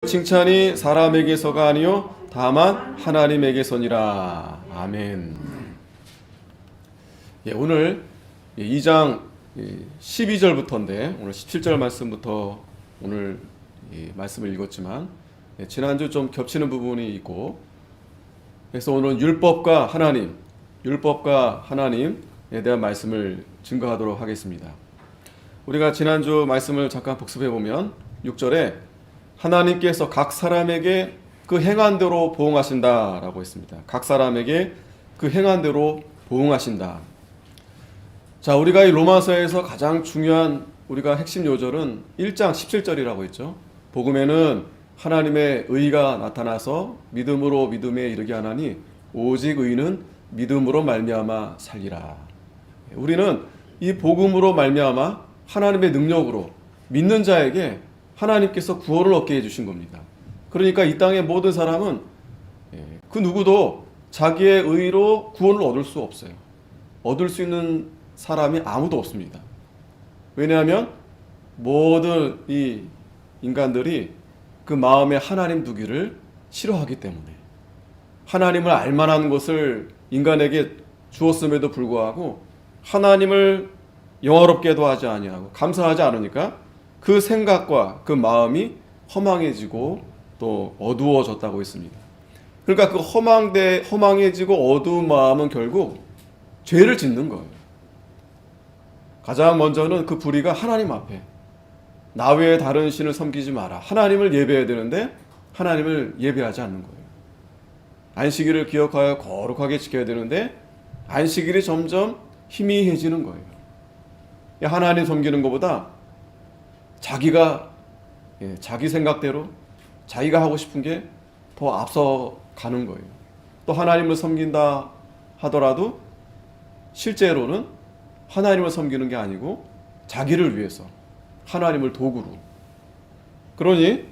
칭찬이 사람에게서가 아니요 다만 하나님에게서니라. 아멘. 오늘 2장 12절부터인데 오늘 17절 말씀부터 오늘 말씀을 읽었지만 지난주 좀 겹치는 부분이 있고, 그래서 오늘 율법과 하나님에 대한 말씀을 증거하도록 하겠습니다. 우리가 지난주 말씀을 잠깐 복습해 보면 6절에 하나님께서 각 사람에게 그 행한 대로 보응하신다라고 했습니다. 각 사람에게 그 행한 대로 보응하신다. 자, 우리가 이 로마서에서 가장 중요한 우리가 핵심 요절은 1장 17절이라고 했죠. 복음에는 하나님의 의가 나타나서 믿음으로 믿음에 이르게 하나니 오직 의는 믿음으로 말미암아 살리라. 우리는 이 복음으로 말미암아 하나님의 능력으로 믿는 자에게 하나님께서 구원을 얻게 해주신 겁니다. 그러니까 이 땅의 모든 사람은 그 누구도 자기의 의로 구원을 얻을 수 없어요. 얻을 수 있는 사람이 아무도 없습니다. 왜냐하면 모든 이 인간들이 그 마음에 하나님 두기를 싫어하기 때문에, 하나님을 알만한 것을 인간에게 주었음에도 불구하고 하나님을 영화롭게도 하지 아니하고 감사하지 않으니까 그 생각과 그 마음이 허망해지고 또 어두워졌다고 했습니다. 그러니까 그 허망해지고 어두운 마음은 결국 죄를 짓는 거예요. 가장 먼저는 그 불의가 하나님 앞에 나 외에 다른 신을 섬기지 마라. 하나님을 예배해야 되는데 하나님을 예배하지 않는 거예요. 안식일을 기억하여 거룩하게 지켜야 되는데 안식일이 점점 희미해지는 거예요. 하나님 섬기는 것보다 자기가 자기 생각대로 자기가 하고 싶은 게 더 앞서가는 거예요. 또 하나님을 섬긴다 하더라도 실제로는 하나님을 섬기는 게 아니고 자기를 위해서 하나님을 도구로. 그러니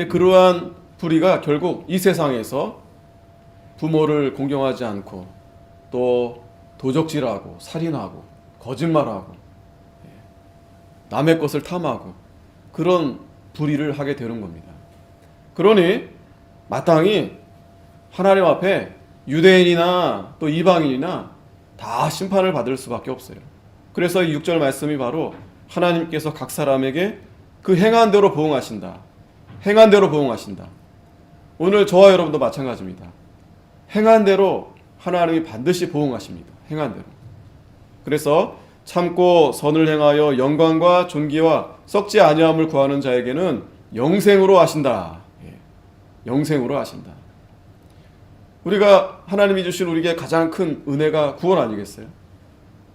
그러한 불의가 결국 이 세상에서 부모를 공경하지 않고 또 도적질하고 살인하고 거짓말하고 남의 것을 탐하고 그런 불의를 하게 되는 겁니다. 그러니 마땅히 하나님 앞에 유대인이나 또 이방인이나 다 심판을 받을 수밖에 없어요. 그래서 이 6절 말씀이 바로 하나님께서 각 사람에게 그 행한 대로 보응하신다. 행한 대로 보응하신다. 오늘 저와 여러분도 마찬가지입니다. 행한 대로 하나님이 반드시 보응하십니다. 행한 대로. 그래서 참고 선을 행하여 영광과 존귀와 썩지 아니함을 구하는 자에게는 영생으로 하신다. 영생으로 하신다. 우리가 하나님이 주신 우리에게 가장 큰 은혜가 구원 아니겠어요?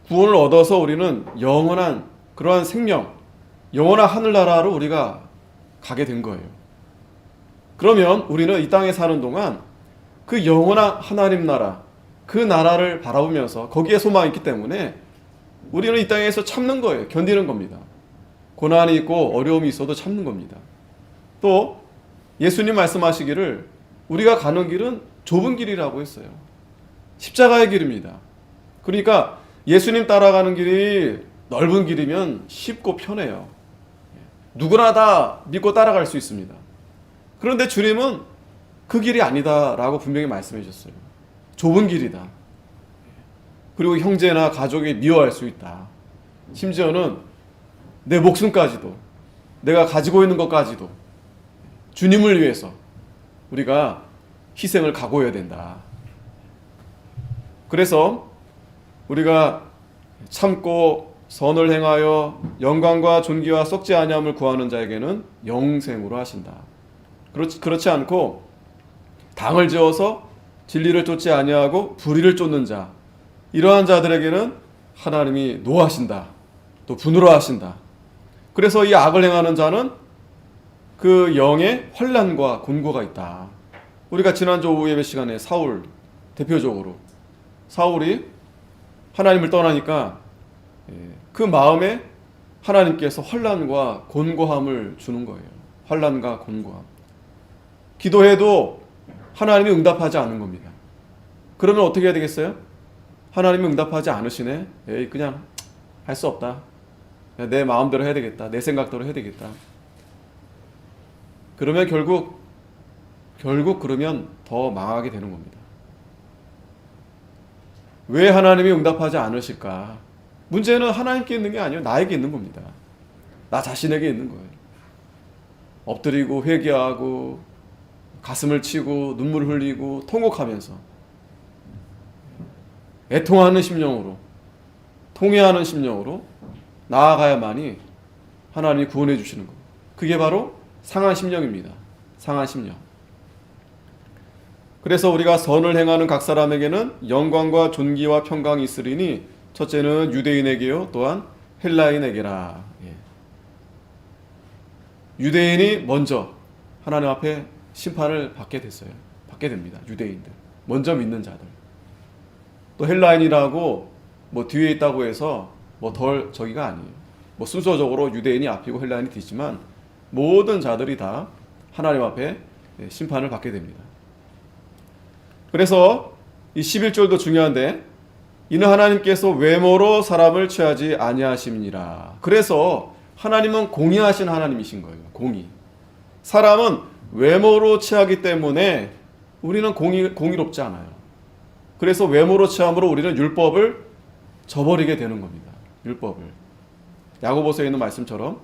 구원을 얻어서 우리는 영원한 그러한 생명, 영원한 하늘나라로 우리가 가게 된 거예요. 그러면 우리는 이 땅에 사는 동안 그 영원한 하나님 나라, 그 나라를 바라보면서 거기에 소망이 있기 때문에 우리는 이 땅에서 참는 거예요. 견디는 겁니다. 고난이 있고 어려움이 있어도 참는 겁니다. 또 예수님 말씀하시기를 우리가 가는 길은 좁은 길이라고 했어요. 십자가의 길입니다. 그러니까 예수님 따라가는 길이 넓은 길이면 쉽고 편해요. 누구나 다 믿고 따라갈 수 있습니다. 그런데 주님은 그 길이 아니다라고 분명히 말씀해 주셨어요. 좁은 길이다. 그리고 형제나 가족이 미워할 수 있다. 심지어는 내 목숨까지도, 내가 가지고 있는 것까지도 주님을 위해서 우리가 희생을 각오해야 된다. 그래서 우리가 참고 선을 행하여 영광과 존귀와 썩지 아니함을 구하는 자에게는 영생으로 하신다. 그렇지 않고 당을 지어서 진리를 쫓지 아니하고 불의를 쫓는 자, 이러한 자들에게는 하나님이 노하신다. 또 분노하신다. 그래서 이 악을 행하는 자는 그 영의 환난과 곤고가 있다. 우리가 지난주 오후 예배 시간에 사울, 대표적으로 사울이 하나님을 떠나니까 그 마음에 하나님께서 환난과 곤고함을 주는 거예요. 환난과 곤고함. 기도해도 하나님이 응답하지 않는 겁니다. 그러면 어떻게 해야 되겠어요? 하나님이 응답하지 않으시네. 그냥 할 수 없다. 내 마음대로 해야 되겠다. 내 생각대로 해야 되겠다. 그러면 결국 그러면 더 망하게 되는 겁니다. 왜 하나님이 응답하지 않으실까? 문제는 하나님께 있는 게 아니에요. 나에게 있는 겁니다. 나 자신에게 있는 거예요. 엎드리고 회개하고 가슴을 치고 눈물을 흘리고 통곡하면서 애통하는 심령으로, 통회하는 심령으로 나아가야만이 하나님이 구원해 주시는 거예요. 그게 바로 상한 심령입니다. 상한 심령. 그래서 우리가 선을 행하는 각 사람에게는 영광과 존귀와 평강이 있으리니 첫째는 유대인에게요, 또한 헬라인에게라. 유대인이 먼저 하나님 앞에 심판을 받게 됐어요. 받게 됩니다. 유대인들. 먼저 믿는 자들. 또 헬라인이라고 뭐 뒤에 있다고 해서 뭐 덜 저기가 아니에요. 뭐 순서적으로 유대인이 앞이고 헬라인이 뒤지만 모든 자들이 다 하나님 앞에 심판을 받게 됩니다. 그래서 이 11절도 중요한데 이는 하나님께서 외모로 사람을 취하지 아니하심이니라. 그래서 하나님은 공의하신 하나님이신 거예요. 공의. 사람은 외모로 취하기 때문에 우리는 공의롭지 않아요. 그래서 외모로 취함으로 우리는 율법을 저버리게 되는 겁니다. 율법을. 야고보서에 있는 말씀처럼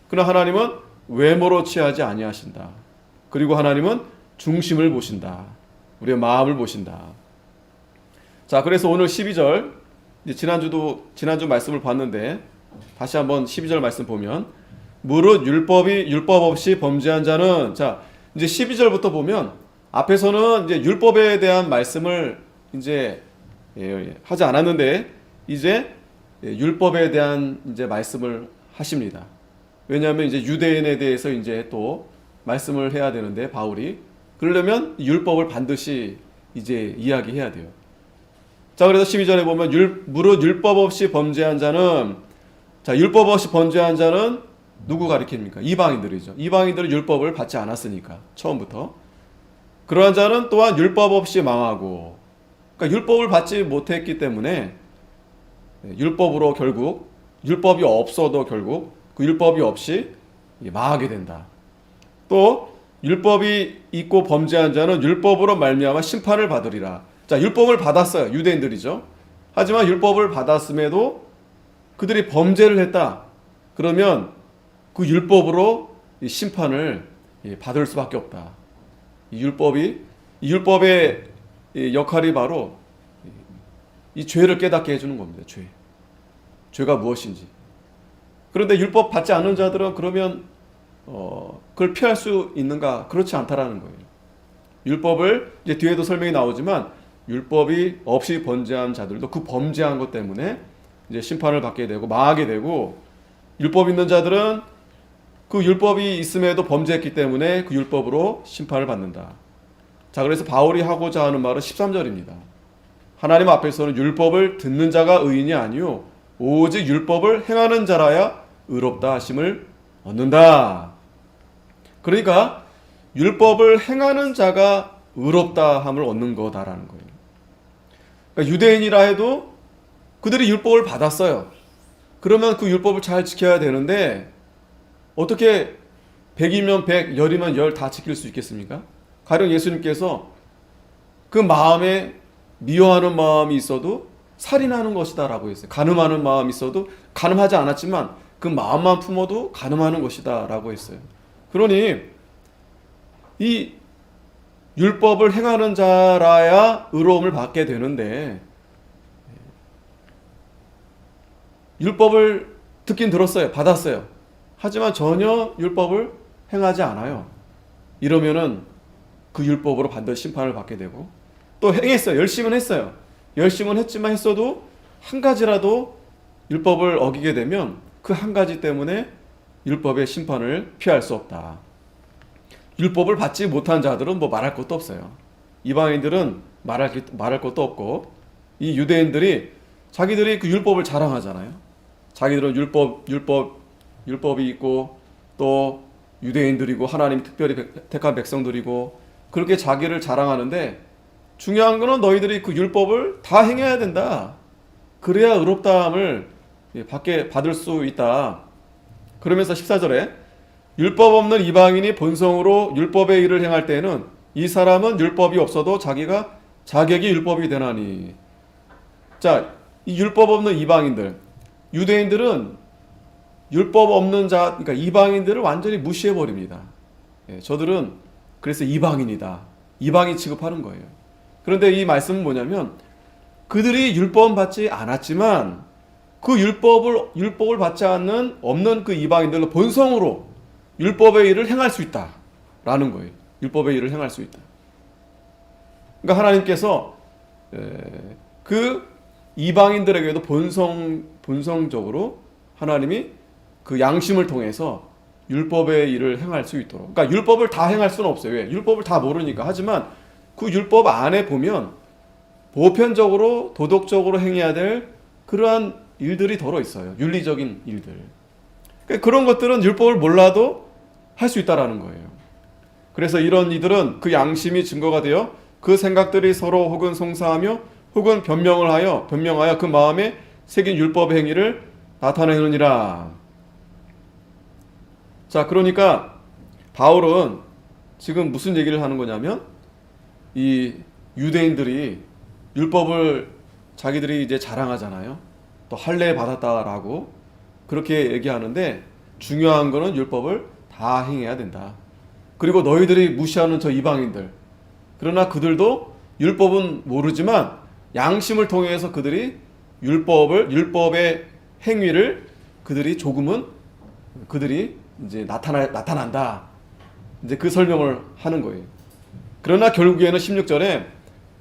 그러나 하나님은 외모로 취하지 아니하신다. 그리고 하나님은 중심을 보신다. 우리의 마음을 보신다. 자, 그래서 오늘 12절 지난주 말씀을 봤는데 다시 한번 12절 말씀 보면 무릇 율법 없이 범죄한 자는 자 이제 12절부터 보면 앞에서는 이제 율법에 대한 말씀을 이제 하지 않았는데 이제 율법에 대한 이제 말씀을 하십니다. 왜냐하면 이제 유대인에 대해서 이제 또 말씀을 해야 되는데 바울이 그러려면 율법을 반드시 이제 이야기해야 돼요. 자, 그래서 12절에 보면 무릇 율법 없이 범죄한 자는 자, 율법 없이 범죄한 자는 누구 가리킵니까? 이방인들이죠. 이방인들은 율법을 받지 않았으니까 처음부터. 그러한 자는 또한 율법 없이 망하고 그러니까 율법을 받지 못했기 때문에 율법으로 결국 율법이 없어도 결국 그 율법이 없이 망하게 된다. 또 율법이 있고 범죄한 자는 율법으로 말미암아 심판을 받으리라. 자, 율법을 받았어요. 유대인들이죠. 하지만 율법을 받았음에도 그들이 범죄를 했다. 그러면 그 율법으로 심판을 받을 수밖에 없다. 이 율법의 역할이 바로 이 죄를 깨닫게 해주는 겁니다. 죄가 무엇인지. 그런데 율법 받지 않은 자들은 그러면 그걸 피할 수 있는가? 그렇지 않다라는 거예요. 율법을 이제 뒤에도 설명이 나오지만 율법이 없이 범죄한 자들도 그 범죄한 것 때문에 이제 심판을 받게 되고 망하게 되고 율법 있는 자들은 그 율법이 있음에도 범죄했기 때문에 그 율법으로 심판을 받는다. 자, 그래서 바울이 하고자 하는 말은 13절입니다. 하나님 앞에서는 율법을 듣는 자가 의인이 아니요 오직 율법을 행하는 자라야 의롭다 하심을 얻는다. 그러니까 율법을 행하는 자가 의롭다 함을 얻는 거다라는 거예요. 그러니까 유대인이라 해도 그들이 율법을 받았어요. 그러면 그 율법을 잘 지켜야 되는데 어떻게 100이면 100, 10이면 10 다 지킬 수 있겠습니까? 가령 예수님께서 그 마음에 미워하는 마음이 있어도 살인하는 것이다 라고 했어요. 간음하는 마음이 있어도 간음하지 않았지만 그 마음만 품어도 간음하는 것이다 라고 했어요. 그러니 이 율법을 행하는 자라야 의로움을 받게 되는데 율법을 듣긴 들었어요. 받았어요. 하지만 전혀 율법을 행하지 않아요. 이러면은 그 율법으로 반드시 심판을 받게 되고 또 행했어요. 열심은 했어요. 열심은 했지만 했어도 한 가지라도 율법을 어기게 되면 그 한 가지 때문에 율법의 심판을 피할 수 없다. 율법을 받지 못한 자들은 뭐 말할 것도 없어요. 이방인들은 말할 것도 없고 이 유대인들이 자기들이 그 율법을 자랑하잖아요. 자기들은 율법이 있고 또 유대인들이고 하나님이 특별히 택한 백성들이고 그렇게 자기를 자랑하는데 중요한 거는 너희들이 그 율법을 다 행해야 된다. 그래야 의롭다함을 받을 수 있다. 그러면서 14절에 율법 없는 이방인이 본성으로 율법의 일을 행할 때에는 이 사람은 율법이 없어도 자격이 율법이 되나니. 자, 이 율법 없는 이방인들, 유대인들은 율법 없는 자, 그러니까 이방인들을 완전히 무시해 버립니다. 저들은 그래서 이방인이다, 이방인 취급하는 거예요. 그런데 이 말씀은 뭐냐면 그들이 율법은 받지 않았지만 그 율법을 받지 않는 없는 그 이방인들로 본성으로 율법의 일을 행할 수 있다라는 거예요. 율법의 일을 행할 수 있다. 그러니까 하나님께서 그 이방인들에게도 본성적으로 하나님이 그 양심을 통해서 율법의 일을 행할 수 있도록. 그러니까 율법을 다 행할 수는 없어요. 왜? 율법을 다 모르니까. 하지만 그 율법 안에 보면 보편적으로 도덕적으로 행해야 될 그러한 일들이 덜어 있어요. 윤리적인 일들. 그러니까 그런 것들은 율법을 몰라도 할 수 있다라는 거예요. 그래서 이런 이들은 그 양심이 증거가 되어 그 생각들이 서로 혹은 송사하며 혹은 변명하여 그 마음에 새긴 율법의 행위를 나타내느니라. 자, 그러니까 바울은 지금 무슨 얘기를 하는 거냐면 이 유대인들이 율법을 자기들이 이제 자랑하잖아요. 또 할례 받았다라고 그렇게 얘기하는데 중요한 거는 율법을 다 행해야 된다. 그리고 너희들이 무시하는 저 이방인들, 그러나 그들도 율법은 모르지만 양심을 통해서 그들이 율법의 행위를 그들이 조금은 그들이 이제 나타난다. 이제 그 설명을 하는 거예요. 그러나 결국에는 16절에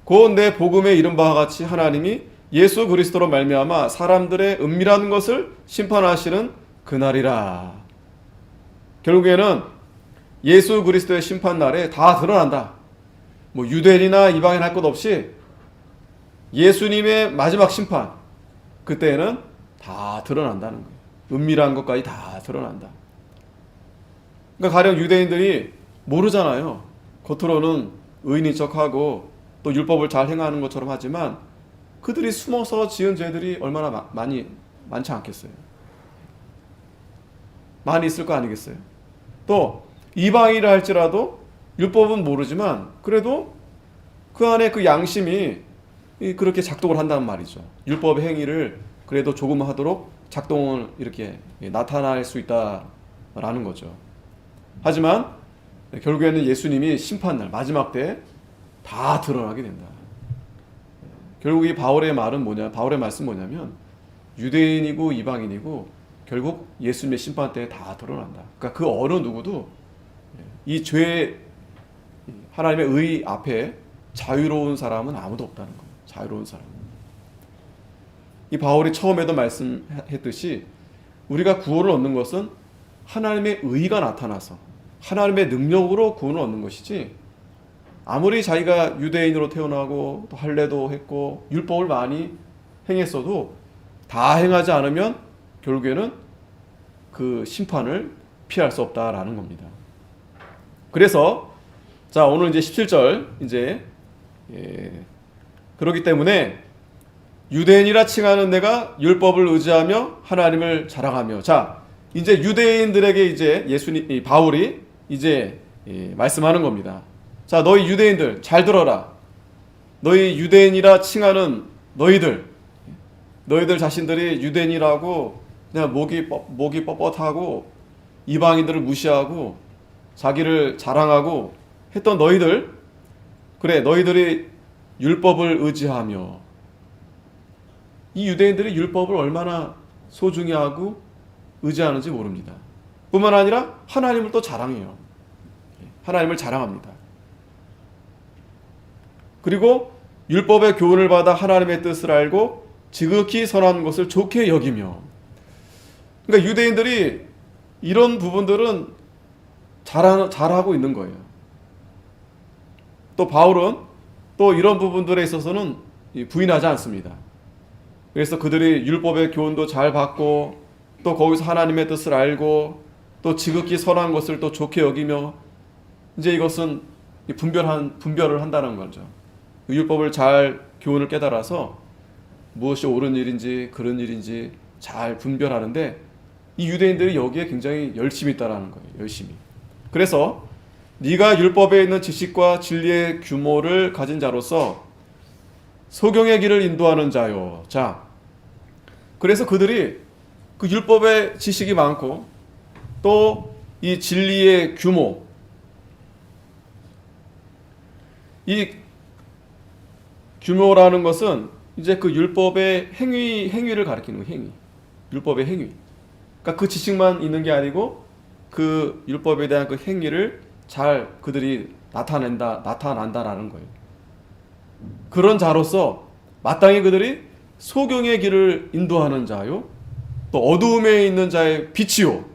곧 내 복음에 이른 바와 같이 하나님이 예수 그리스도로 말미암아 사람들의 은밀한 것을 심판하시는 그날이라. 결국에는 예수 그리스도의 심판 날에 다 드러난다. 뭐 유대인이나 이방인 할 것 없이 예수님의 마지막 심판, 그때는 다 드러난다는 거예요. 은밀한 것까지 다 드러난다. 그러니까 가령 유대인들이 모르잖아요. 겉으로는 의인인 척하고 또 율법을 잘 행하는 것처럼 하지만 그들이 숨어서 지은 죄들이 얼마나 많지 않겠어요. 많이 있을 거 아니겠어요. 또 이방인이라 할지라도 율법은 모르지만 그래도 그 안에 그 양심이 그렇게 작동을 한다는 말이죠. 율법의 행위를 그래도 조금 하도록 작동을 이렇게 나타날 수 있다라는 거죠. 하지만 결국에는 예수님이 심판날 마지막 때 다 드러나게 된다. 결국 이 바울의 말씀 뭐냐면 유대인이고 이방인이고 결국 예수님의 심판 때 다 드러난다. 그러니까 그 어느 누구도 이 죄, 하나님의 의 앞에 자유로운 사람은 아무도 없다는 거예요. 자유로운 사람. 이 바울이 처음에도 말씀했듯이 우리가 구원을 얻는 것은 하나님의 의가 나타나서 하나님의 능력으로 구원을 얻는 것이지, 아무리 자기가 유대인으로 태어나고 또 할례도 했고 율법을 많이 행했어도 다 행하지 않으면 결국에는 그 심판을 피할 수 없다라는 겁니다. 그래서 자, 오늘 이제 17절 이제 그렇기 때문에 유대인이라 칭하는 내가 율법을 의지하며 하나님을 자랑하며. 자, 이제 유대인들에게 이제 바울이 이제 말씀하는 겁니다. 자, 너희 유대인들 잘 들어라. 너희 유대인이라 칭하는 너희들 자신들이 유대인이라고 그냥 목이 뻣뻣하고 이방인들을 무시하고 자기를 자랑하고 했던 너희들, 그래, 너희들이 율법을 의지하며. 이 유대인들이 율법을 얼마나 소중히 하고 의지하는지 모릅니다. 뿐만 아니라 하나님을 또 자랑해요. 하나님을 자랑합니다. 그리고 율법의 교훈을 받아 하나님의 뜻을 알고 지극히 선한 것을 좋게 여기며. 그러니까 유대인들이 이런 부분들은 잘하고 있는 거예요. 또 바울은 또 이런 부분들에 있어서는 부인하지 않습니다. 그래서 그들이 율법의 교훈도 잘 받고 또 거기서 하나님의 뜻을 알고 또 지극히 선한 것을 또 좋게 여기며, 이제 이것은 분별을 한다는 거죠. 율법을 잘 교훈을 깨달아서 무엇이 옳은 일인지 그런 일인지 잘 분별하는데 이 유대인들이 여기에 굉장히 열심히 있다라는 거예요. 열심히. 그래서 네가 율법에 있는 지식과 진리의 규모를 가진 자로서 소경의 길을 인도하는 자요. 자, 그래서 그들이 그 율법의 지식이 많고 또 이 진리의 규모, 이 규모라는 것은 이제 그 율법의 행위를 가리키는 거예요. 행위. 율법의 행위. 그러니까 그 지식만 있는 게 아니고 그 율법에 대한 그 행위를 잘 그들이 나타난다라는 거예요. 그런 자로서 마땅히 그들이 소경의 길을 인도하는 자요, 또 어두움에 있는 자의 빛이요,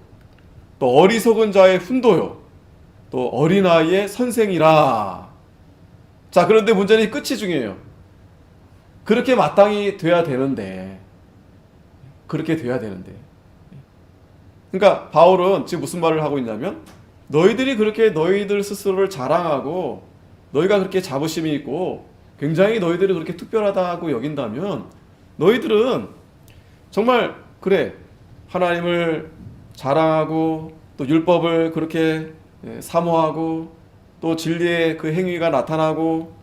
또 어리석은 자의 훈도요, 또 어린아이의 선생이라. 자, 그런데 문제는 끝이 중요해요. 그렇게 마땅히 돼야 되는데, 그러니까 바울은 지금 무슨 말을 하고 있냐면, 너희들이 그렇게 너희들 스스로를 자랑하고 너희가 그렇게 자부심이 있고 굉장히 너희들이 그렇게 특별하다고 여긴다면, 너희들은 정말 그래 하나님을 자랑하고 또 율법을 그렇게 사모하고 또 진리의 그 행위가 나타나고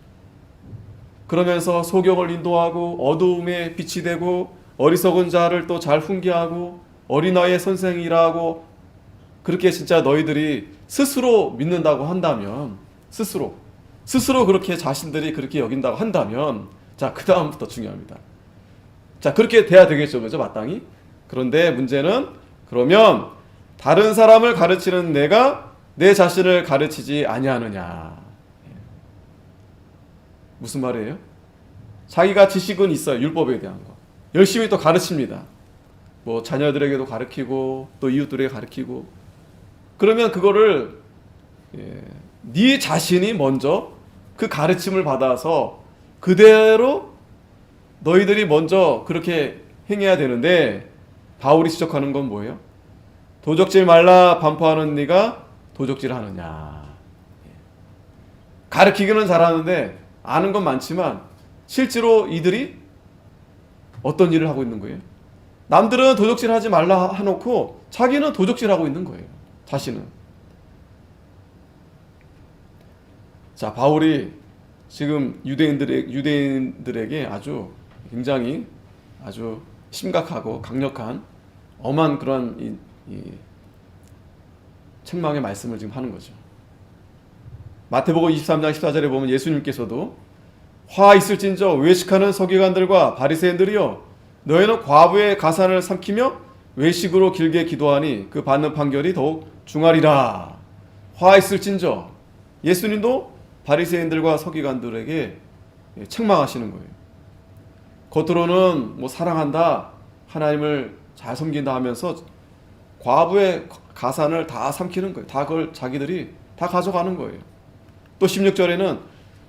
그러면서 소경을 인도하고 어두움에 빛이 되고 어리석은 자를 또 잘 훈계하고 어린아이의 선생이라고, 그렇게 진짜 너희들이 스스로 믿는다고 한다면, 스스로 그렇게 자신들이 그렇게 여긴다고 한다면, 자, 그 다음부터 중요합니다. 자, 그렇게 돼야 되겠죠, 그죠? 마땅히. 그런데 문제는, 그러면 다른 사람을 가르치는 내가 내 자신을 가르치지 아니하느냐. 무슨 말이에요? 자기가 지식은 있어요. 율법에 대한 거 열심히 또 가르칩니다. 뭐 자녀들에게도 가르치고 또 이웃들에게 가르치고. 그러면 그거를 네 자신이 먼저 그 가르침을 받아서 그대로 너희들이 먼저 그렇게 행해야 되는데, 바울이 지적하는 건 뭐예요? 도적질 말라 반포하는 네가 도적질 하느냐. 가르치기는 잘하는데 아는 건 많지만 실제로 이들이 어떤 일을 하고 있는 거예요? 남들은 도적질 하지 말라 해놓고 자기는 도적질 하고 있는 거예요. 자신은. 자, 바울이 지금 유대인들에게 아주 굉장히 아주 심각하고 강력한 엄한 그런 이 책망의 말씀을 지금 하는 거죠. 마태복음 23장 14절에 보면 예수님께서도 화 있을진저 외식하는 서기관들과 바리새인들이여, 너희는 과부의 가산을 삼키며 외식으로 길게 기도하니 그 받는 판결이 더욱 중하리라. 화 있을진저. 예수님도 바리새인들과 서기관들에게 책망하시는 거예요. 겉으로는 뭐 사랑한다, 하나님을 잘 섬긴다 하면서 과부의 가산을 다 삼키는 거예요. 다 그걸 자기들이 다 가져가는 거예요. 또 16절에는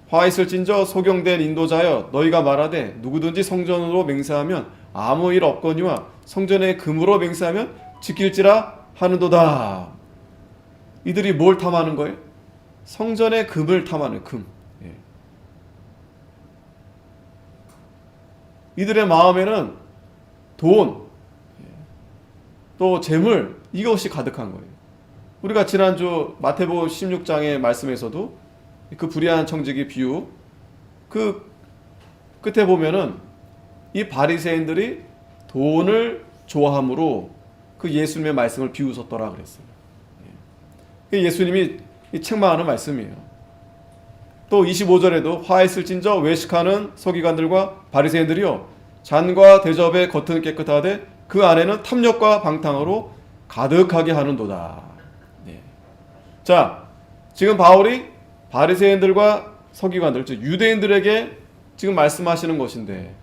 화 있을진저 소경된 인도자여, 너희가 말하되 누구든지 성전으로 맹세하면 아무 일 없거니와 성전의 금으로 맹세하면 지킬지라 하는도다. 이들이 뭘 탐하는 거예요? 성전의 금을 탐하는 금. 이들의 마음에는 돈, 또 재물, 이것이 가득한 거예요. 우리가 지난주 마태복음 16장의 말씀에서도 그 불의한 청지기 비유, 그 끝에 보면은 이 바리새인들이 돈을 좋아함으로 그 예수님의 말씀을 비웃었더라 그랬어요. 예수님이 책망하는 말씀이에요. 또 25절에도 화 있을진저 외식하는 서기관들과 바리새인들이요, 잔과 대접의 겉은 깨끗하되 그 안에는 탐욕과 방탕으로 가득하게 하는도다. 네. 자, 지금 바울이 바리새인들과 서기관들, 즉 유대인들에게 지금 말씀하시는 것인데,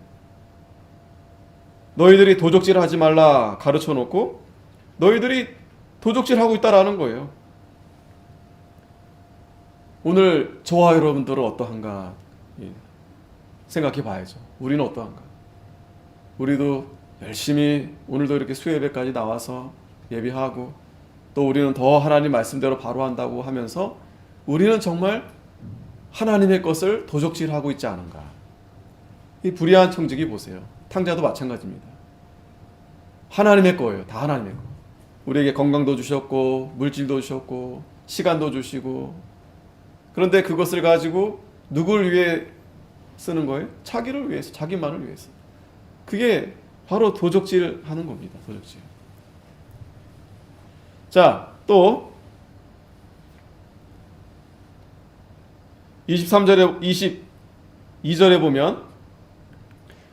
너희들이 도적질하지 말라 가르쳐 놓고 너희들이 도적질하고 있다라는 거예요. 오늘 저와 여러분들은 어떠한가 생각해 봐야죠. 우리는 어떠한가? 우리도 열심히 오늘도 이렇게 수요예배까지 나와서 예배하고, 또 우리는 더 하나님 말씀대로 바로 한다고 하면서 우리는 정말 하나님의 것을 도적질하고 있지 않은가? 이 불의한 청지기 보세요. 탕자도 마찬가지입니다. 하나님의 거예요. 다 하나님의 거. 우리에게 건강도 주셨고 물질도 주셨고 시간도 주시고, 그런데 그것을 가지고 누구를 위해 쓰는 거예요? 자기를 위해서, 자기만을 위해서. 그게 바로 도적질 하는 겁니다. 도적질. 자, 또 23절에 22절에 보면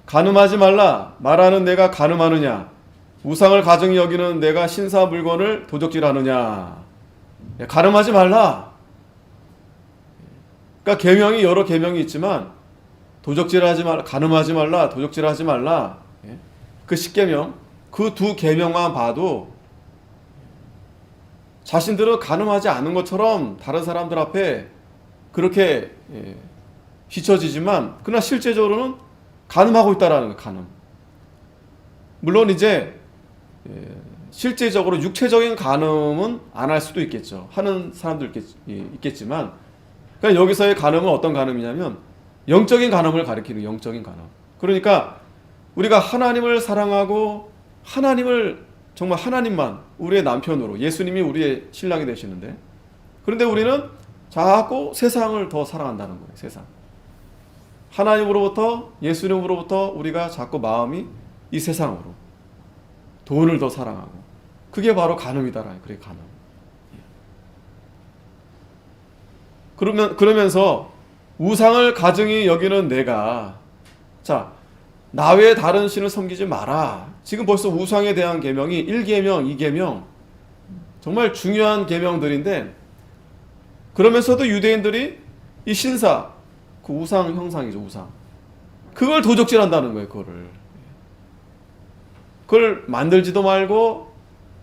간음하지 말라. 말하는 내가 간음하느냐? 우상을 가증히 여기는 내가 신사 물건을 도적질하느냐? 간음하지 말라. 그러니까 계명이 여러 계명이 있지만 도적질하지 말라, 간음하지 말라, 도적질하지 말라. 그 10계명, 그 두 계명만 봐도 자신들은 간음하지 않은 것처럼 다른 사람들 앞에 그렇게 비춰지지만, 그러나 실제적으로는 간음하고 있다라는 거예요. 간음. 물론 이제 실제적으로 육체적인 간음은 안 할 수도 있겠죠. 하는 사람도 있겠지만, 그러니까 여기서의 간음은 어떤 간음이냐면 영적인 간음을 가리키는 영적인 간음. 그러니까 우리가 하나님을 사랑하고 하나님을 정말 하나님만 우리의 남편으로, 예수님이 우리의 신랑이 되시는데, 그런데 우리는 자꾸 세상을 더 사랑한다는 거예요. 세상. 하나님으로부터, 예수님으로부터 우리가 자꾸 마음이 이 세상으로, 돈을 더 사랑하고, 그게 바로 간음이다라는, 그래 간음. 그러면서 우상을 가증히 여기는 내가, 자, 나 외에 다른 신을 섬기지 마라. 지금 벌써 우상에 대한 계명이 1계명, 2계명, 정말 중요한 계명들인데, 그러면서도 유대인들이 이 신사, 그 우상 형상이죠, 우상. 그걸 도적질한다는 거예요, 그걸 만들지도 말고,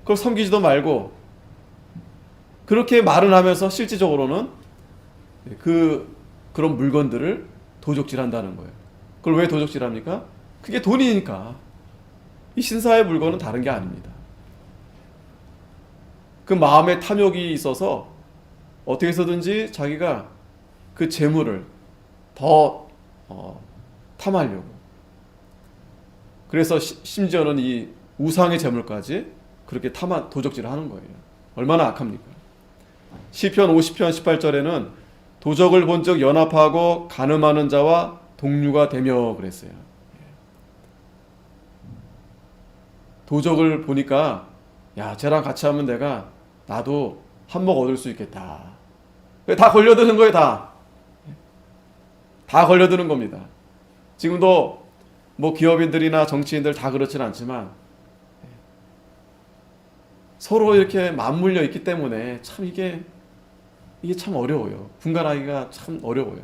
그걸 섬기지도 말고, 그렇게 말은 하면서 실질적으로는 그런 물건들을 도적질한다는 거예요. 그걸 왜 도적질합니까? 그게 돈이니까. 이 신사의 물건은 다른 게 아닙니다. 그 마음에 탐욕이 있어서 어떻게 해서든지 자기가 그 재물을 더 탐하려고. 그래서 심지어는 이 우상의 재물까지 그렇게 도적질을 하는 거예요. 얼마나 악합니까? 시편 50편 18절에는 도적을 본즉 연합하고 간음하는 자와 동류가 되며 그랬어요. 도적을 보니까, 야, 쟤랑 같이 하면 나도 한몫 얻을 수 있겠다. 다 걸려드는 거예요, 다 걸려드는 겁니다. 지금도 뭐 기업인들이나 정치인들 다 그렇진 않지만 서로 이렇게 맞물려 있기 때문에 참 이게 참 어려워요. 분간하기가 참 어려워요.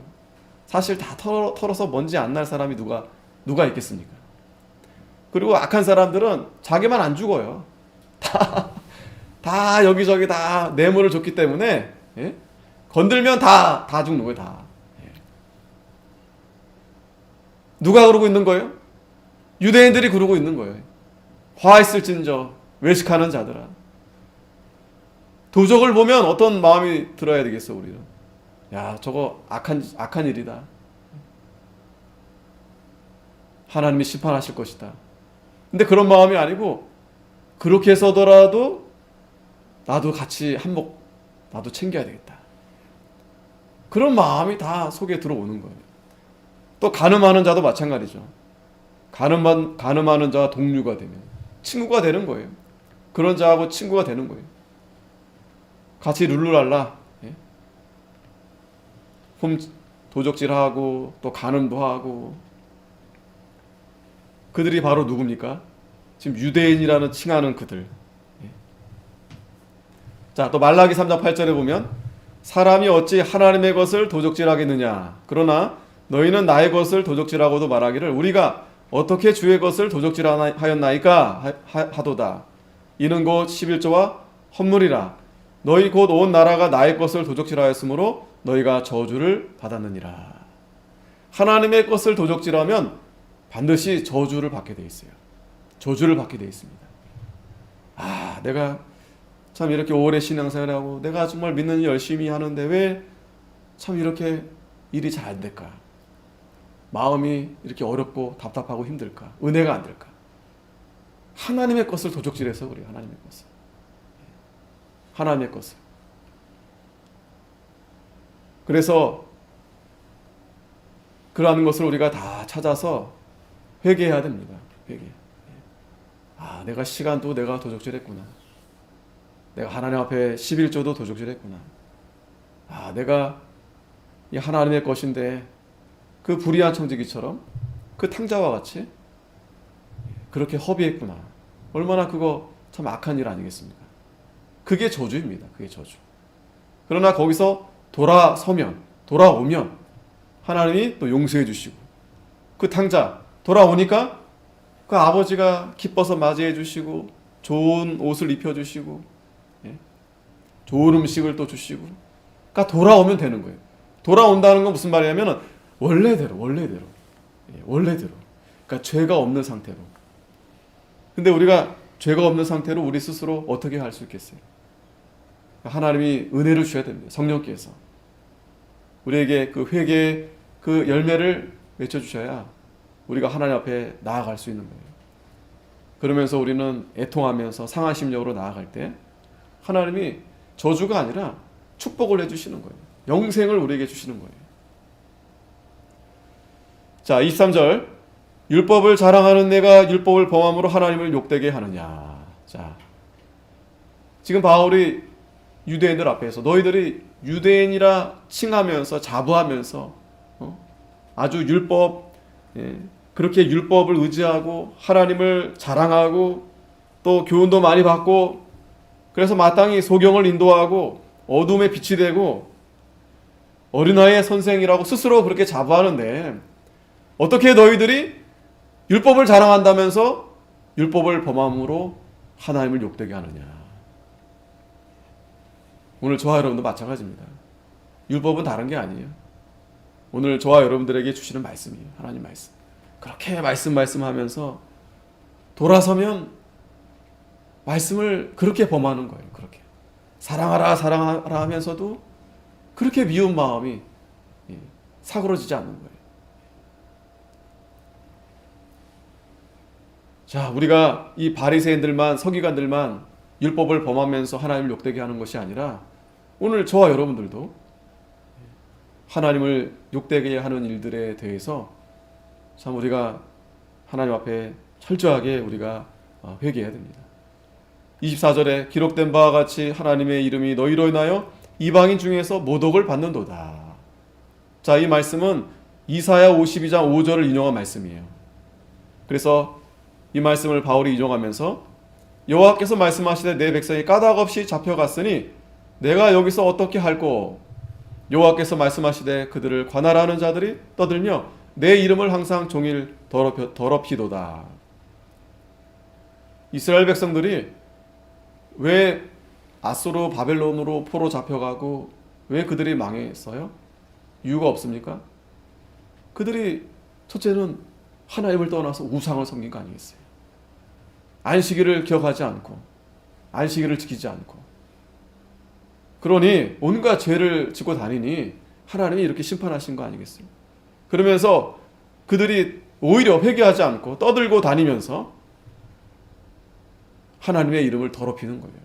사실 다 털어서 먼지 안 날 사람이 누가 있겠습니까? 그리고 악한 사람들은 자기만 안 죽어요. 다 여기저기 다 뇌물을 줬기 때문에, 예? 건들면 다 죽는 거예요, 다. 예. 누가 그러고 있는 거예요? 유대인들이 그러고 있는 거예요. 화 있을진저 외식하는 자들아. 도적을 보면 어떤 마음이 들어야 되겠어, 우리는. 야, 저거 악한 일이다. 하나님이 심판하실 것이다. 근데 그런 마음이 아니고, 그렇게 해서더라도 나도 같이 나도 챙겨야 되겠다. 그런 마음이 다 속에 들어오는 거예요. 또 간음하는 자도 마찬가지죠. 간음하는 자와 동류가 되면 친구가 되는 거예요. 그런 자하고 친구가 되는 거예요. 같이 룰루랄라, 예? 도적질하고 또 간음도 하고. 그들이 바로 누굽니까? 지금 유대인이라는 칭하는 그들. 예. 자, 또 말라기 3장 8절에 보면 사람이 어찌 하나님의 것을 도적질하겠느냐. 그러나 너희는 나의 것을 도적질하고도 말하기를 우리가 어떻게 주의 것을 도적질하였나이까 하도다. 이는 곧 11조와 헌물이라. 너희 곧 온 나라가 나의 것을 도적질하였으므로 너희가 저주를 받았느니라. 하나님의 것을 도적질하면 반드시 저주를 받게 돼 있어요. 저주를 받게 돼 있습니다. 아, 내가 참 이렇게 오래 신앙생활하고 내가 정말 믿는 일 열심히 하는데 왜 참 이렇게 일이 잘 안 될까? 마음이 이렇게 어렵고 답답하고 힘들까? 은혜가 안 될까? 하나님의 것을 도적질해서 그래요. 하나님의 것을. 하나님의 것을. 그래서 그러한 것을 우리가 다 찾아서 회개해야 됩니다. 회개. 아, 내가 시간도 내가 도적질했구나. 내가 하나님 앞에 11조도 도적질했구나. 아, 내가 이 하나님의 것인데 그 불의한 청지기처럼 그 탕자와 같이 그렇게 허비했구나. 얼마나 그거 참 악한 일 아니겠습니까? 그게 저주입니다. 그게 저주. 그러나 거기서 돌아오면 하나님이 또 용서해 주시고 그 탕자 돌아오니까 그 아버지가 기뻐서 맞이해 주시고 좋은 옷을 입혀 주시고 좋은 음식을 또 주시고 그러니까 돌아오면 되는 거예요. 돌아온다는 건 무슨 말이냐면 원래대로 그러니까 죄가 없는 상태로. 근데 우리가 죄가 없는 상태로 우리 스스로 어떻게 할 수 있겠어요? 하나님이 은혜를 주셔야 됩니다. 성령께서 우리에게 그 회개의 그 열매를 맺혀주셔야 우리가 하나님 앞에 나아갈 수 있는 거예요. 그러면서 우리는 애통하면서 상한 심령으로 나아갈 때 하나님이 저주가 아니라 축복을 해주시는 거예요. 영생을 우리에게 주시는 거예요. 자, 23절 율법을 자랑하는 내가 율법을 범함으로 하나님을 욕되게 하느냐. 자, 지금 바울이 유대인들 앞에서 너희들이 유대인이라 칭하면서 자부하면서 아주 그렇게 율법을 의지하고 하나님을 자랑하고 또 교훈도 많이 받고 그래서 마땅히 소경을 인도하고 어둠에 빛이 되고 어린아이의 선생이라고 스스로 그렇게 자부하는데 어떻게 너희들이 율법을 자랑한다면서 율법을 범함으로 하나님을 욕되게 하느냐. 오늘 저와 여러분도 마찬가지입니다. 율법은 다른 게 아니에요. 오늘 저와 여러분들에게 주시는 말씀이에요. 하나님 말씀. 그렇게 말씀하면서 돌아서면 말씀을 그렇게 범하는 거예요. 그렇게 사랑하라 하면서도 그렇게 미운 마음이 사그러지지 않는 거예요. 자, 우리가 이 바리새인들만 서기관들만 율법을 범하면서 하나님을 욕되게 하는 것이 아니라 오늘 저와 여러분들도 하나님을 욕되게 하는 일들에 대해서 참 우리가 하나님 앞에 철저하게 우리가 회개해야 됩니다. 24절에 기록된 바와 같이 하나님의 이름이 너희로 인하여 이방인 중에서 모독을 받는도다. 자, 이 말씀은 이사야 52장 5절을 인용한 말씀이에요. 그래서 이 말씀을 바울이 인용하면서 여호와께서 말씀하시되 내 백성이 까닭 없이 잡혀갔으니 내가 여기서 어떻게 할꼬. 여호와께서 말씀하시되 그들을 관할하는 자들이 떠들며 내 이름을 항상 종일 더럽히도다. 이스라엘 백성들이 왜 아수르 바벨론으로 포로 잡혀가고 왜 그들이 망했어요? 이유가 없습니까? 그들이 첫째는 하나님을 떠나서 우상을 섬긴 거 아니겠어요? 안식일을 기억하지 않고 안식일을 지키지 않고 그러니 온갖 죄를 짓고 다니니 하나님이 이렇게 심판하신 거 아니겠어요? 그러면서 그들이 오히려 회개하지 않고 떠들고 다니면서 하나님의 이름을 더럽히는 거예요.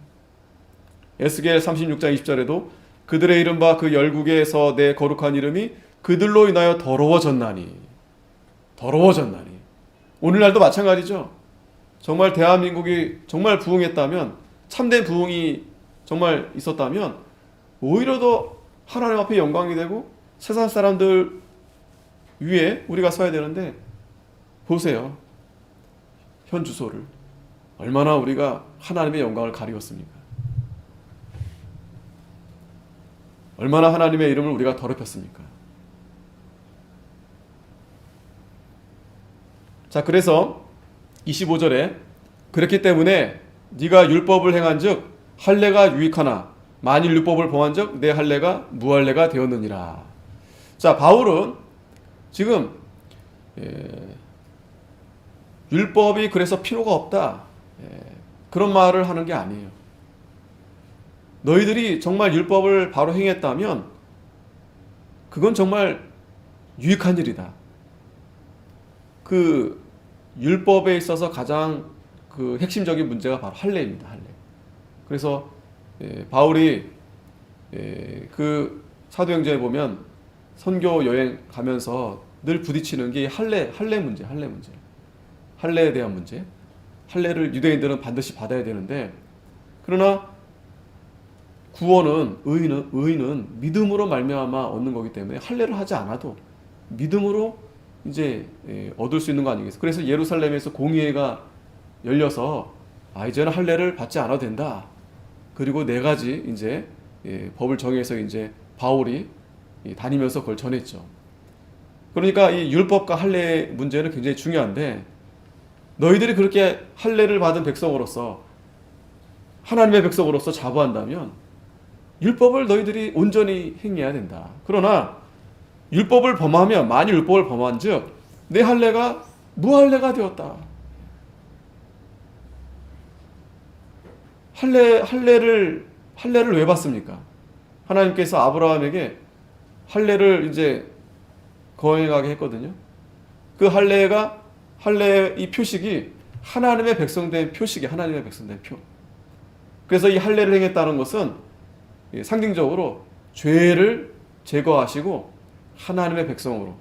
에스겔 36장 20절에도 그들의 이른바 그 열국에서 내 거룩한 이름이 그들로 인하여 더러워졌나니. 오늘날도 마찬가지죠. 정말 대한민국이 정말 부흥했다면, 참된 부흥이 정말 있었다면 오히려 더 하나님 앞에 영광이 되고 세상 사람들 위에 우리가 서야 되는데, 보세요. 현 주소를 얼마나 우리가 하나님의 영광을 가리웠습니까? 얼마나 하나님의 이름을 우리가 더럽혔습니까? 자, 그래서 25절에 그렇기 때문에 네가 율법을 행한즉 할례가 유익하나 만일 율법을 범한즉 내 할례가 무할례가 되었느니라. 자, 바울은 지금 율법이 그래서 필요가 없다, 그런 말을 하는 게 아니에요. 너희들이 정말 율법을 바로 행했다면 그건 정말 유익한 일이다. 그 율법에 있어서 가장 그 핵심적인 문제가 바로 할례입니다. 할례. 그래서 바울이 그 사도행전에 보면 선교 여행 가면서 늘 부딪히는 게 할례 문제. 할례에 대한 문제. 할례를 유대인들은 반드시 받아야 되는데, 그러나 구원은 의인은 믿음으로 말미암아 얻는 거기 때문에 할례를 하지 않아도 믿음으로 이제 얻을 수 있는 거 아니겠어요? 그래서 예루살렘에서 공의회가 열려서 이제는 할례를 받지 않아도 된다. 그리고 네 가지 이제 법을 정해서 이제 바울이 다니면서 그걸 전했죠. 그러니까 이 율법과 할례의 문제는 굉장히 중요한데, 너희들이 그렇게 할례를 받은 백성으로서, 하나님의 백성으로서 자부한다면 율법을 너희들이 온전히 행해야 된다. 그러나 율법을 범하면, 만일 율법을 범한즉 내 할례가 무할례가 되었다. 할례를 왜 받습니까? 하나님께서 아브라함에게 할례를 이제 거행하게 했거든요. 그 할례의 이 표식이 하나님의 백성된 표식이, 하나님의 백성된 표. 그래서 이 할례를 행했다는 것은 상징적으로 죄를 제거하시고 하나님의 백성으로,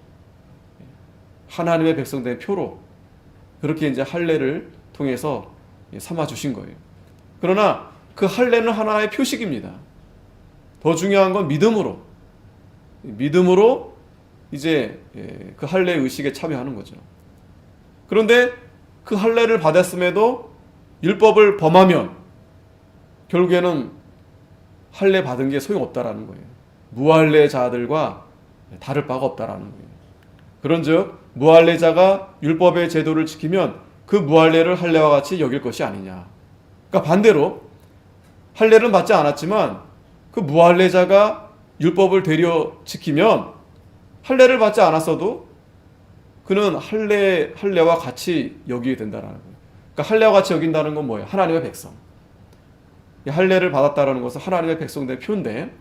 하나님의 백성된 표로 그렇게 이제 할례를 통해서 삼아 주신 거예요. 그러나 그 할례는 하나의 표식입니다. 더 중요한 건 믿음으로 이제 그 할례의 의식에 참여하는 거죠. 그런데 그 할례를 받았음에도 율법을 범하면 결국에는 할례 받은 게 소용없다라는 거예요. 무할례자들과 다를 바가 없다라는 거예요. 그런즉 무할례자가 율법의 제도를 지키면 그 무할례를 할례와 같이 여길 것이 아니냐. 그러니까 반대로 할례는 받지 않았지만 그 무할례자가 율법을 되려 지키면 할례를 받지 않았어도 그는 할례와 같이 여기게 된다라는 거예요. 그러니까 할례와 같이 여긴다는 건 뭐예요? 하나님의 백성. 할례를 받았다라는 것은 하나님의 백성된 표인데,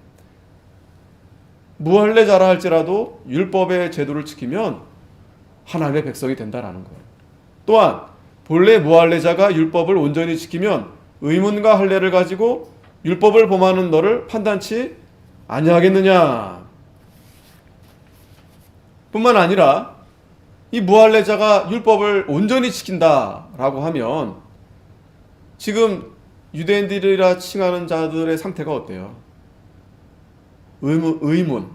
무할례자라 할지라도 율법의 제도를 지키면 하나님의 백성이 된다라는 거예요. 또한 본래 무할례자가 율법을 온전히 지키면 의문과 할례를 가지고 율법을 범하는 너를 판단치 아니하겠느냐. 뿐만 아니라 이 무할례자가 율법을 온전히 지킨다라고 하면 지금 유대인들이라 칭하는 자들의 상태가 어때요? 의문,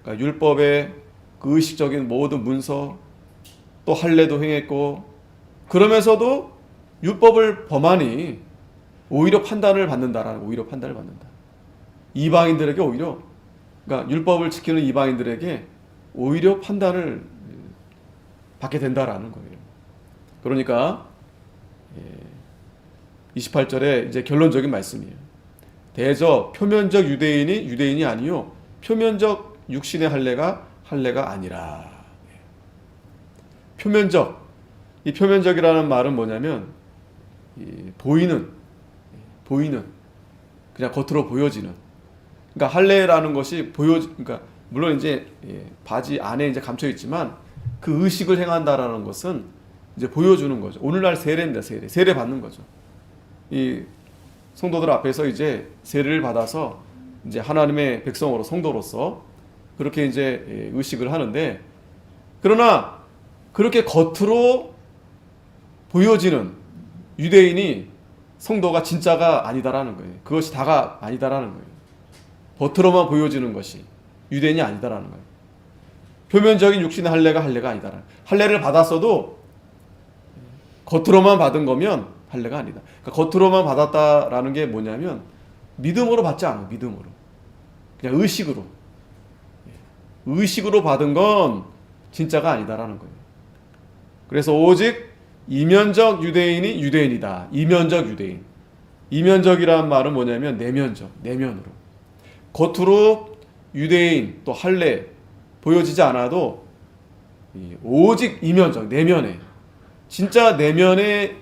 그러니까 율법의 그 의식적인 모든 문서, 또 할례도 행했고, 그러면서도 율법을 범하니 오히려 판단을 받는다. 이방인들에게 오히려, 그러니까 율법을 지키는 이방인들에게 오히려 판단을 받게 된다라는 거예요. 그러니까 28절에 이제 결론적인 말씀이에요. 대저 표면적 유대인이 아니요 표면적 육신의 할례가 아니라. 이 표면적이라는 말은 뭐냐면 보이는 그냥 겉으로 보여지는. 그러니까 할례라는 것이 그러니까 물론 이제 바지 안에 이제 감춰 있지만 그 의식을 행한다라는 것은 이제 보여주는 거죠. 오늘날 세례입니다. 세례 받는 거죠. 이 성도들 앞에서 이제 세례를 받아서 이제 하나님의 백성으로, 성도로서 그렇게 이제 의식을 하는데, 그러나 그렇게 겉으로 보여지는 유대인이 성도가 진짜가 아니다라는 거예요. 그것이 다가 아니다라는 거예요. 겉으로만 보여지는 것이 유대인이 아니다라는 거예요. 표면적인 육신의 할례가 아니다라는. 할례를 받았어도 겉으로만 받은 거면 할례가 아니다. 그러니까 겉으로만 받았다라는 게 뭐냐면 믿음으로 받지 않아. 믿음으로. 그냥 의식으로 받은 건 진짜가 아니다라는 거예요. 그래서 오직 이면적 유대인이 유대인이다. 이면적 유대인. 이면적이라는 말은 뭐냐면 내면으로. 겉으로 유대인 또 할례 보여지지 않아도 오직 이면적, 내면에, 진짜 내면적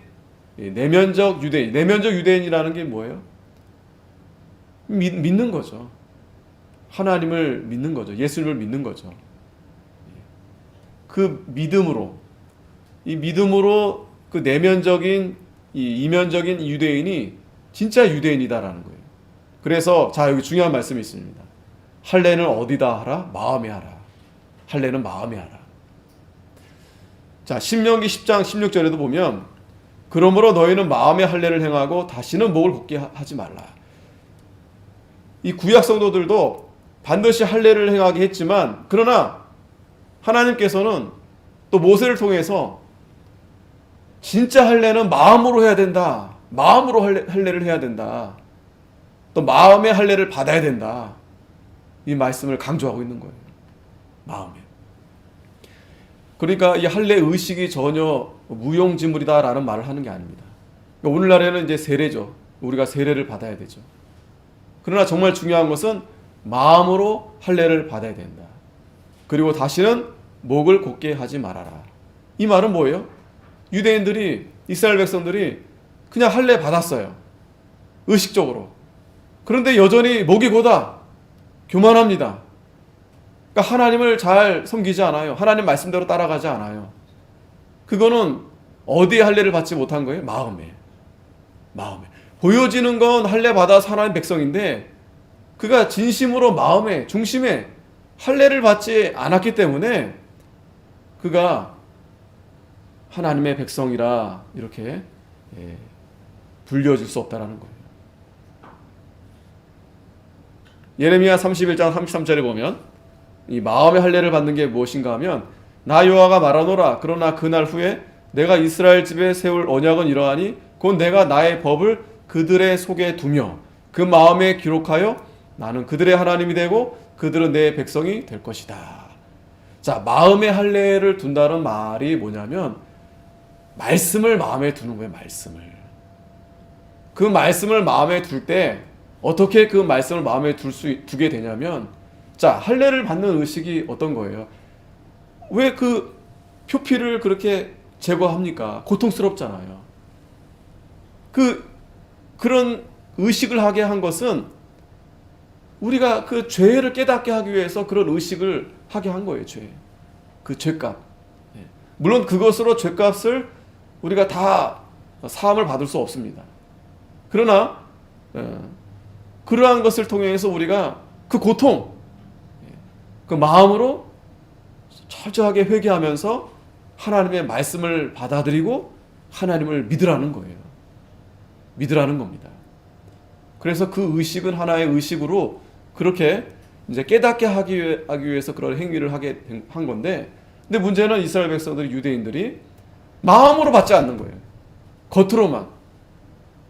유대인. 내면적 유대인이라는 게 뭐예요? 믿는 거죠. 하나님을 믿는 거죠. 예수님을 믿는 거죠. 그 믿음으로 그 내면적인 이면적인 유대인이 진짜 유대인이다라는 거예요. 그래서 자, 여기 중요한 말씀이 있습니다. 할례는 어디다 하라? 마음에 하라. 할례는 마음에 하라. 자, 신명기 10장 16절에도 보면 그러므로 너희는 마음의 할례를 행하고 다시는 목을 곱게 하지 말라. 이 구약 성도들도 반드시 할례를 행하게 했지만 그러나 하나님께서는 또 모세를 통해서 진짜 할례는 마음으로 해야 된다. 마음으로 할례를 해야 된다. 또 마음의 할례를 받아야 된다. 이 말씀을 강조하고 있는 거예요. 마음에. 그러니까 이 할례 의식이 전혀 무용지물이다라는 말을 하는 게 아닙니다. 그러니까 오늘날에는 이제 세례죠. 우리가 세례를 받아야 되죠. 그러나 정말 중요한 것은 마음으로 할례를 받아야 된다. 그리고 다시는 목을 곧게 하지 말아라. 이 말은 뭐예요? 유대인들이, 이스라엘 백성들이 그냥 할례 받았어요. 의식적으로. 그런데 여전히 목이 고다. 교만합니다. 그러니까 하나님을 잘 섬기지 않아요. 하나님 말씀대로 따라가지 않아요. 그거는 어디에 할례를 받지 못한 거예요? 마음에. 보여지는 건 할례 받아서 하나님 백성인데 그가 진심으로 마음에, 중심에 할례를 받지 않았기 때문에 그가 하나님의 백성이라 이렇게 불려질 수 없다라는 거예요. 예레미야 31장 33절에 보면 이 마음의 할례를 받는 게 무엇인가 하면 나 여호와가 말하노라. 그러나 그날 후에 내가 이스라엘 집에 세울 언약은 이러하니 곧 내가 나의 법을 그들의 속에 두며 그 마음에 기록하여 나는 그들의 하나님이 되고 그들은 내 백성이 될 것이다. 자, 마음의 할례를 둔다는 말이 뭐냐면 말씀을 마음에 두는 거예요. 그 말씀을 마음에 둘 때 어떻게 그 말씀을 마음에 두게 되냐면 자, 할례를 받는 의식이 어떤 거예요? 왜 그 표피를 그렇게 제거합니까? 고통스럽잖아요. 그런 의식을 하게 한 것은 우리가 그 죄를 깨닫게 하기 위해서 그런 의식을 하게 한 거예요. 그 죄값. 물론 그것으로 죄값을 우리가 다 사함을 받을 수 없습니다. 그러나 그러한 것을 통해서 우리가 그 고통, 그 마음으로 철저하게 회개하면서 하나님의 말씀을 받아들이고 하나님을 믿으라는 거예요. 믿으라는 겁니다. 그래서 그 의식은 하나의 의식으로 그렇게 이제 깨닫게 하기 위해서 그런 행위를 하게 한 건데, 근데 문제는 이스라엘 백성들이, 유대인들이 마음으로 받지 않는 거예요.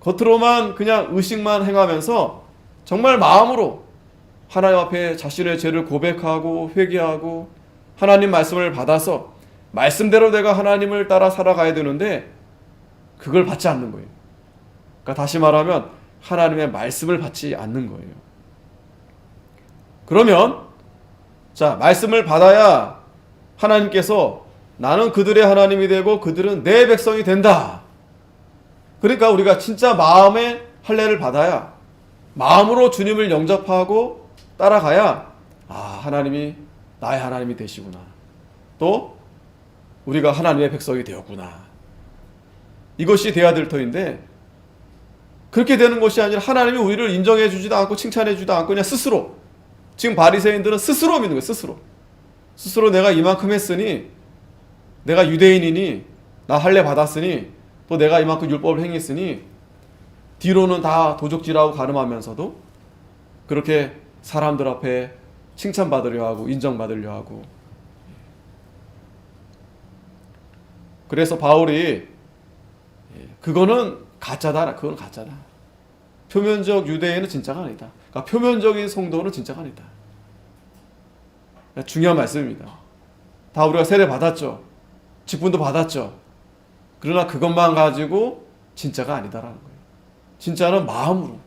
겉으로만 그냥 의식만 행하면서 정말 마음으로 하나님 앞에 자신의 죄를 고백하고 회개하고 하나님 말씀을 받아서 말씀대로 내가 하나님을 따라 살아가야 되는데 그걸 받지 않는 거예요. 그러니까 다시 말하면 하나님의 말씀을 받지 않는 거예요. 그러면 자, 말씀을 받아야 하나님께서 나는 그들의 하나님이 되고 그들은 내 백성이 된다. 그러니까 우리가 진짜 마음의 할례를 받아야, 마음으로 주님을 영접하고 따라가야 하나님이 나의 하나님이 되시구나. 또 우리가 하나님의 백성이 되었구나. 이것이 돼야 될 터인데 그렇게 되는 것이 아니라 하나님이 우리를 인정해 주지도 않고 칭찬해 주지도 않고 그냥 스스로, 지금 바리새인들은 스스로 믿는 거예요. 스스로 내가 이만큼 했으니, 내가 유대인이니, 나 할례 받았으니, 또 내가 이만큼 율법을 행했으니, 뒤로는 다 도적질하고 가늠하면서도 그렇게 사람들 앞에 칭찬받으려 하고 인정받으려 하고. 그래서 바울이 그거는 가짜다. 그건 가짜다. 표면적 유대인은 진짜가 아니다. 그러니까 표면적인 성도는 진짜가 아니다. 중요한 말씀입니다. 다 우리가 세례 받았죠. 직분도 받았죠. 그러나 그것만 가지고 진짜가 아니다라는 거예요. 진짜는 마음으로.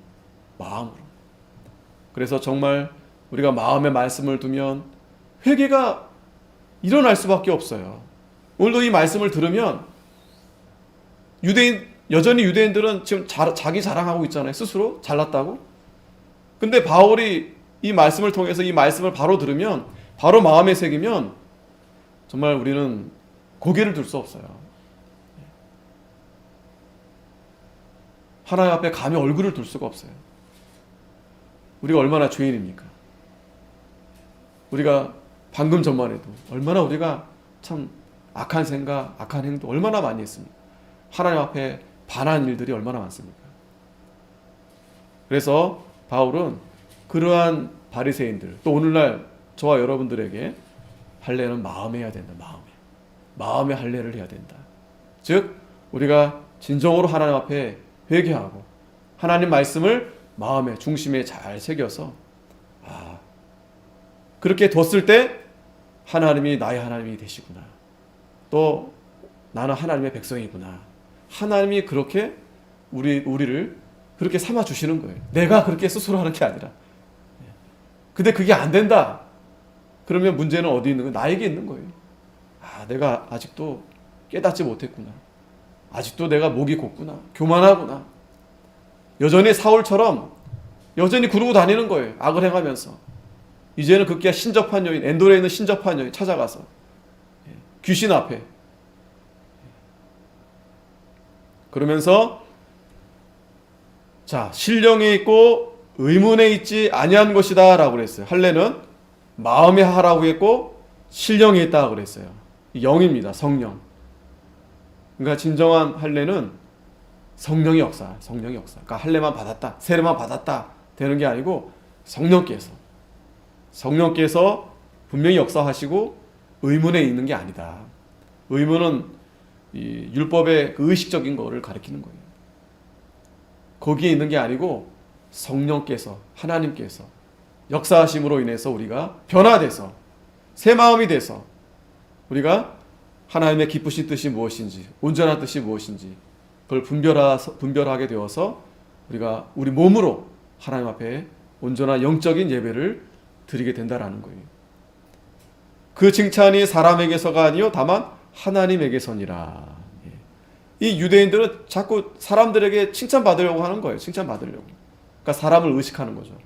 그래서 정말 우리가 마음에 말씀을 두면 회개가 일어날 수밖에 없어요. 오늘도 이 말씀을 들으면 여전히 유대인들은 지금 자기 자랑하고 있잖아요. 스스로 잘났다고. 근데 바울이 이 말씀을 통해서 이 말씀을 바로 들으면, 바로 마음에 새기면 정말 우리는 고개를 들 수 없어요. 하나님 앞에 감히 얼굴을 둘 수가 없어요. 우리가 얼마나 죄인입니까? 우리가 방금 전만 해도 얼마나 우리가 참 악한 생각, 악한 행동 얼마나 많이 했습니까? 하나님 앞에 반한 일들이 얼마나 많습니까? 그래서 바울은 그러한 바리새인들, 또 오늘날 저와 여러분들에게 할례는 마음에 해야 된다. 마음에 할례를 해야 된다. 즉 우리가 진정으로 하나님 앞에 회개하고 하나님 말씀을 마음의 중심에 잘 새겨서 그렇게 뒀을 때 하나님이 나의 하나님이 되시구나. 또 나는 하나님의 백성이구나. 하나님이 그렇게 우리를 그렇게 삼아 주시는 거예요. 내가 그렇게 스스로 하는 게 아니라. 근데 그게 안 된다. 그러면 문제는 어디 있는 거예요? 나에게 있는 거예요. 내가 아직도 깨닫지 못했구나. 아직도 내가 목이 곱구나. 교만하구나. 여전히 사울처럼 여전히 구르고 다니는 거예요. 악을 행하면서. 이제는 급기야 신접한 여인, 엔돌에 있는 신접한 여인 찾아가서 귀신 앞에 그러면서 자, 신령에 있고 의문에 있지 아니한 것이다 라고 그랬어요. 할례는 마음에 하라고 했고 신령에 있다 그랬어요. 영입니다. 성령. 그러니까 진정한 할례는 성령의 역사. 그러니까 할례만 받았다, 세례만 받았다 되는 게 아니고 성령께서 분명히 역사하시고 의문에 있는 게 아니다. 의문은 이 율법의 그 의식적인 거를 가리키는 거예요. 거기에 있는 게 아니고 성령께서, 하나님께서 역사하심으로 인해서 우리가 변화돼서 새 마음이 돼서 우리가 하나님의 기쁘신 뜻이 무엇인지, 온전한 뜻이 무엇인지 그걸 분별하게 되어서 우리가 우리 몸으로 하나님 앞에 온전한 영적인 예배를 드리게 된다라는 거예요. 그 칭찬이 사람에게서가 아니요 다만 하나님에게서니라. 이 유대인들은 자꾸 사람들에게 칭찬받으려고 하는 거예요. 칭찬받으려고. 그러니까 사람을 의식하는 거죠.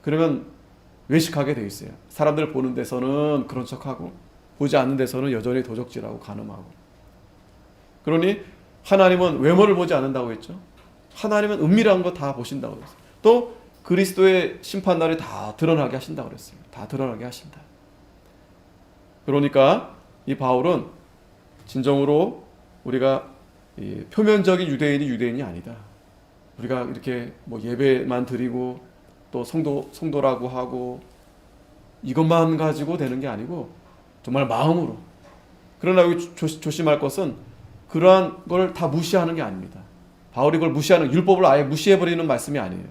그러면 외식하게 돼 있어요. 사람들 보는 데서는 그런 척하고 보지 않는 데서는 여전히 도적질하고 간음하고. 그러니 하나님은 외모를 보지 않는다고 했죠. 하나님은 은밀한 거 다 보신다고 했어요. 또 그리스도의 심판날에 다 드러나게 하신다고 그랬어요. 다 드러나게 하신다. 그러니까 이 바울은 진정으로 우리가 이 표면적인 유대인이 아니다. 우리가 이렇게 뭐 예배만 드리고 또 성도라고 하고 이것만 가지고 되는 게 아니고 정말 마음으로. 그러나 여기 조심할 것은 그러한 걸 다 무시하는 게 아닙니다. 바울이 그걸 무시하는, 율법을 아예 무시해버리는 말씀이 아니에요.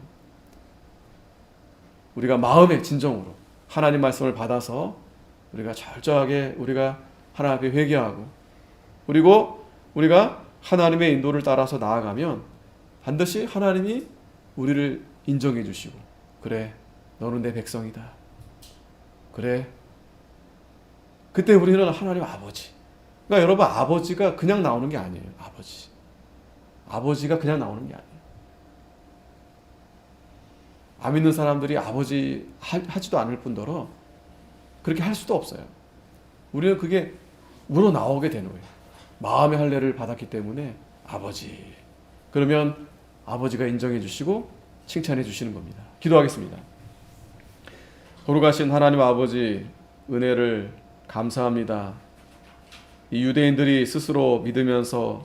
우리가 마음의 진정으로 하나님 말씀을 받아서 우리가 철저하게 우리가 하나님 앞에 회개하고 그리고 우리가 하나님의 인도를 따라서 나아가면 반드시 하나님이 우리를 인정해 주시고 그래 너는 내 백성이다. 그래 그때 우리는 하나님 아버지. 그러니까 여러분 아버지가 그냥 나오는 게 아니에요. 아버지가 그냥 나오는 게 아니에요. 안 믿는 사람들이 아버지 하지도 않을 뿐더러 그렇게 할 수도 없어요. 우리는 그게 우러나오게 되는 거예요. 마음의 할례를 받았기 때문에 아버지. 그러면 아버지가 인정해 주시고 칭찬해 주시는 겁니다. 기도하겠습니다. 거룩하신 하나님 아버지 은혜를 감사합니다. 이 유대인들이 스스로 믿으면서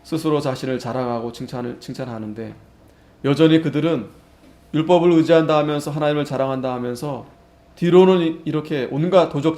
스스로 자신을 자랑하고 칭찬하는데 여전히 그들은 율법을 의지한다 하면서 하나님을 자랑한다 하면서 뒤로는 이렇게 온갖 도적